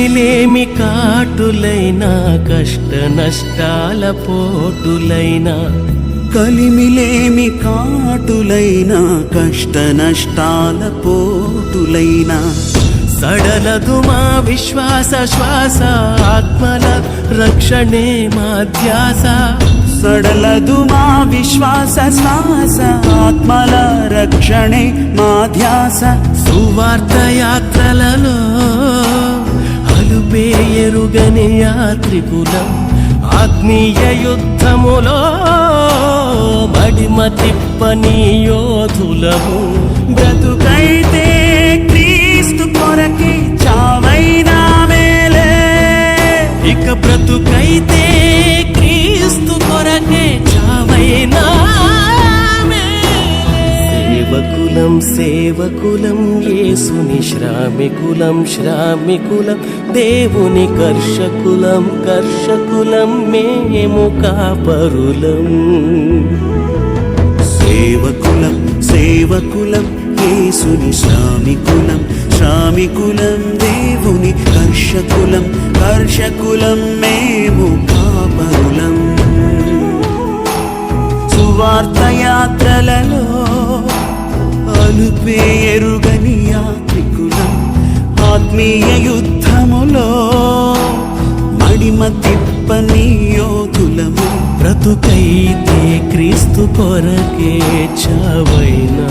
కలిమిలేమి కాటులైనా కష్ట నష్టాల పోటులైనా కలిమిలేమి కాటులైనా కష్ట నష్టాల పోటులైనా సడలదు మా విశ్వాస శ్వాస ఆత్మల రక్షణే మా ధ్యాస సడలదు మా విశ్వాస శ్వాస ఆత్మల రక్షణే మా ధ్యాస సువార్త యాత్రలలో అలుపే ఎరుగని యాత్రికులం ఆత్మీయ యుద్ధములో మడిమ తిప్పని యోధులము బ్రతుకైతే క్రీస్తు కొరకే చావైనా మేలే ఇక బ్రతుకైతే క్రీస్తు కొరకే చావైనా సేవకులం సేవకులం యేసుని శ్రామికులం శ్రామికులం దేవుని కర్షకులం కర్షకులం మేము కాపరులం సేవకులం సేవకులం యేసుని శ్రామికులం శ్రామికులం దేవుని కర్షకులం కర్షకులం మేము కాపరులం సువార్త యాత్రలలో అలుపే ఎరుగని యాత్రికులం ఆత్మీయ యుద్ధములో మడిమ తిప్పని యోధులము బ్రతుకైతే క్రీస్తు కొరకే చావైనా